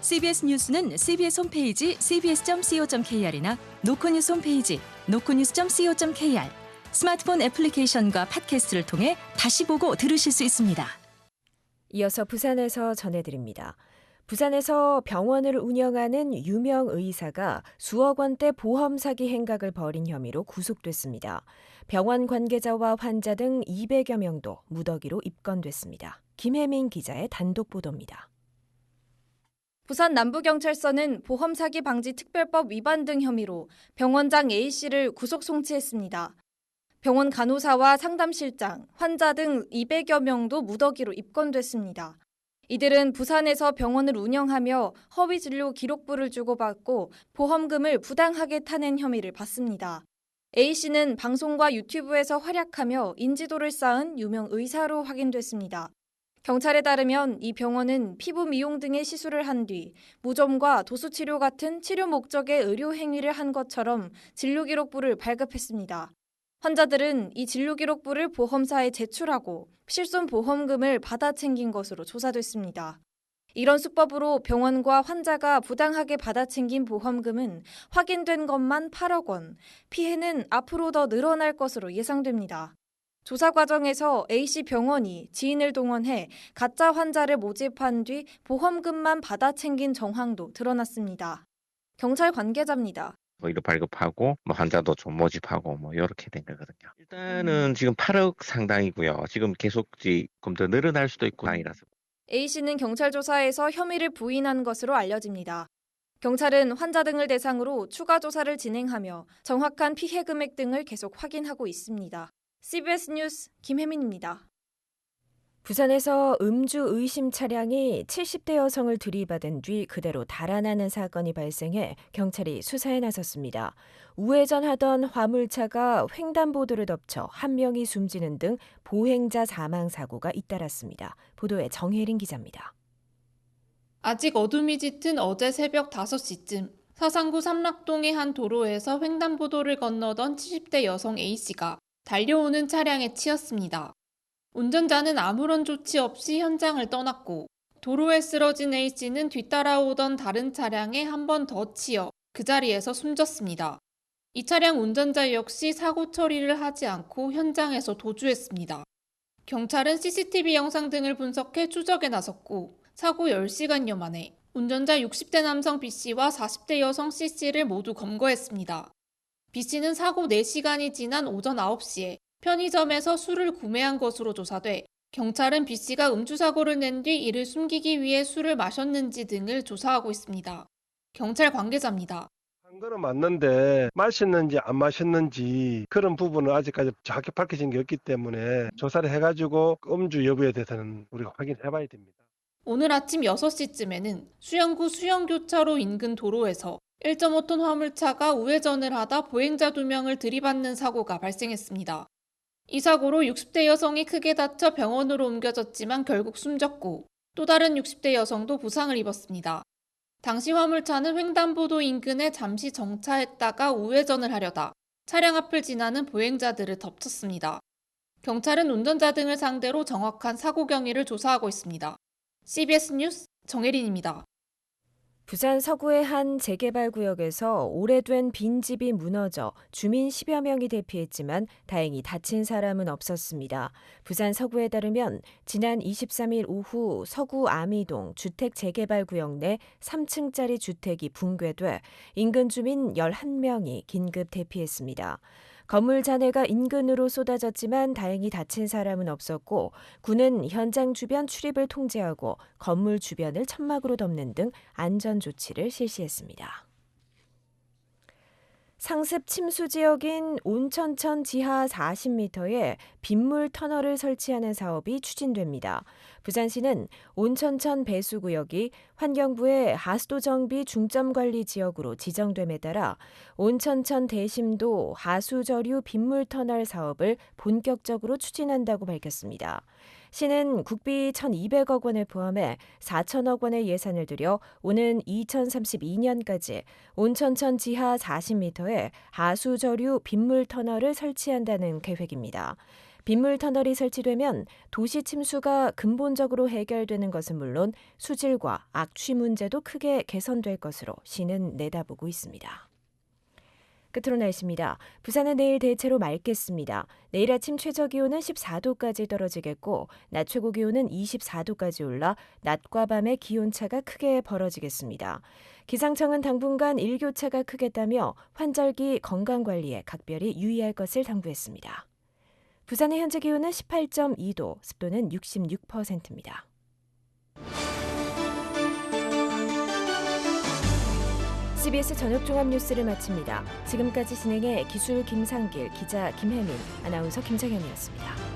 CBS 뉴스는 CBS 홈페이지 cbs.co.kr이나 노코뉴스 홈페이지 노코뉴스.co.kr, 스마트폰 애플리케이션과 팟캐스트를 통해 다시 보고 들으실 수 있습니다. 이어서 부산에서 전해드립니다. 부산에서 병원을 운영하는 유명 의사가 수억 원대 보험 사기 행각을 벌인 혐의로 구속됐습니다. 병원 관계자와 환자 등 200여 명도 무더기로 입건됐습니다. 김혜민 기자의 단독 보도입니다. 부산 남부경찰서는 보험 사기 방지 특별법 위반 등 혐의로 병원장 A씨를 구속 송치했습니다. 병원 간호사와 상담실장, 환자 등 200여 명도 무더기로 입건됐습니다. 이들은 부산에서 병원을 운영하며 허위 진료 기록부를 주고받고 보험금을 부당하게 타낸 혐의를 받습니다. A씨는 방송과 유튜브에서 활약하며 인지도를 쌓은 유명 의사로 확인됐습니다. 경찰에 따르면 이 병원은 피부 미용 등의 시술을 한 뒤 무좀과 도수치료 같은 치료 목적의 의료 행위를 한 것처럼 진료 기록부를 발급했습니다. 환자들은 이 진료 기록부를 보험사에 제출하고 실손 보험금을 받아 챙긴 것으로 조사됐습니다. 이런 수법으로 병원과 환자가 부당하게 받아 챙긴 보험금은 확인된 것만 8억 원, 피해는 앞으로 더 늘어날 것으로 예상됩니다. 조사 과정에서 A씨 병원이 지인을 동원해 가짜 환자를 모집한 뒤 보험금만 받아 챙긴 정황도 드러났습니다. 경찰 관계자입니다. 이로 발급하고 환자도 좀 모집하고 이렇게 된 거거든요. 일단은 지금 8억 상당이고요. 지금 계속 조금 더 늘어날 수도 있고 아니라서. A씨는 경찰 조사에서 혐의를 부인한 것으로 알려집니다. 경찰은 환자 등을 대상으로 추가 조사를 진행하며 정확한 피해 금액 등을 계속 확인하고 있습니다. CBS 뉴스 김혜민입니다. 부산에서 음주 의심 차량이 70대 여성을 들이받은 뒤 그대로 달아나는 사건이 발생해 경찰이 수사에 나섰습니다. 우회전하던 화물차가 횡단보도를 덮쳐 한 명이 숨지는 등 보행자 사망 사고가 잇따랐습니다. 보도에 정혜린 기자입니다. 아직 어둠이 짙은 어제 새벽 5시쯤 서상구 삼락동의 한 도로에서 횡단보도를 건너던 70대 여성 A씨가 달려오는 차량에 치였습니다. 운전자는 아무런 조치 없이 현장을 떠났고 도로에 쓰러진 A씨는 뒤따라오던 다른 차량에 한 번 더 치여 그 자리에서 숨졌습니다. 이 차량 운전자 역시 사고 처리를 하지 않고 현장에서 도주했습니다. 경찰은 CCTV 영상 등을 분석해 추적에 나섰고 사고 10시간여 만에 운전자 60대 남성 B씨와 40대 여성 C씨를 모두 검거했습니다. B씨는 사고 4시간이 지난 오전 9시에 편의점에서 술을 구매한 것으로 조사돼 경찰은 B씨가 음주사고를 낸 뒤 이를 숨기기 위해 술을 마셨는지 등을 조사하고 있습니다. 경찰 관계자입니다. 한 거는 맞는데 마셨는지 안 마셨는지 그런 부분은 아직까지 정확히 밝혀진 게 없기 때문에 조사를 해가지고 음주 여부에 대해서는 우리가 확인해봐야 됩니다. 오늘 아침 6시쯤에는 수영구 수영교차로 인근 도로에서 1.5톤 화물차가 우회전을 하다 보행자 2명을 들이받는 사고가 발생했습니다. 이 사고로 60대 여성이 크게 다쳐 병원으로 옮겨졌지만 결국 숨졌고 또 다른 60대 여성도 부상을 입었습니다. 당시 화물차는 횡단보도 인근에 잠시 정차했다가 우회전을 하려다 차량 앞을 지나는 보행자들을 덮쳤습니다. 경찰은 운전자 등을 상대로 정확한 사고 경위를 조사하고 있습니다. CBS 뉴스 정혜린입니다. 부산 서구의 한 재개발 구역에서 오래된 빈집이 무너져 주민 10여 명이 대피했지만 다행히 다친 사람은 없었습니다. 부산 서구에 따르면 지난 23일 오후 서구 아미동 주택 재개발 구역 내 3층짜리 주택이 붕괴돼 인근 주민 11명이 긴급 대피했습니다. 건물 잔해가 인근으로 쏟아졌지만 다행히 다친 사람은 없었고 군은 현장 주변 출입을 통제하고 건물 주변을 천막으로 덮는 등 안전 조치를 실시했습니다. 상습 침수 지역인 온천천 지하 40m에 빗물 터널을 설치하는 사업이 추진됩니다. 부산시는 온천천 배수구역이 환경부의 하수도 정비 중점 관리 지역으로 지정됨에 따라 온천천 대심도 하수저류 빗물 터널 사업을 본격적으로 추진한다고 밝혔습니다. 시는 국비 1,200억 원을 포함해 4천억 원의 예산을 들여 오는 2032년까지 온천천 지하 40m에 하수저류 빗물 터널을 설치한다는 계획입니다. 빗물 터널이 설치되면 도시 침수가 근본적으로 해결되는 것은 물론 수질과 악취 문제도 크게 개선될 것으로 시는 내다보고 있습니다. 끝으로 날씨입니다. 부산은 내일 대체로 맑겠습니다. 내일 아침 최저기온은 14도까지 떨어지겠고 낮 최고기온은 24도까지 올라 낮과 밤의 기온차가 크게 벌어지겠습니다. 기상청은 당분간 일교차가 크겠다며 환절기 건강관리에 각별히 유의할 것을 당부했습니다. 부산의 현재 기온은 18.2도, 습도는 66%입니다. CBS 저녁 종합 뉴스를 마칩니다. 지금까지 진행해 기술 김상길, 기자 김혜민, 아나운서 김정현이었습니다.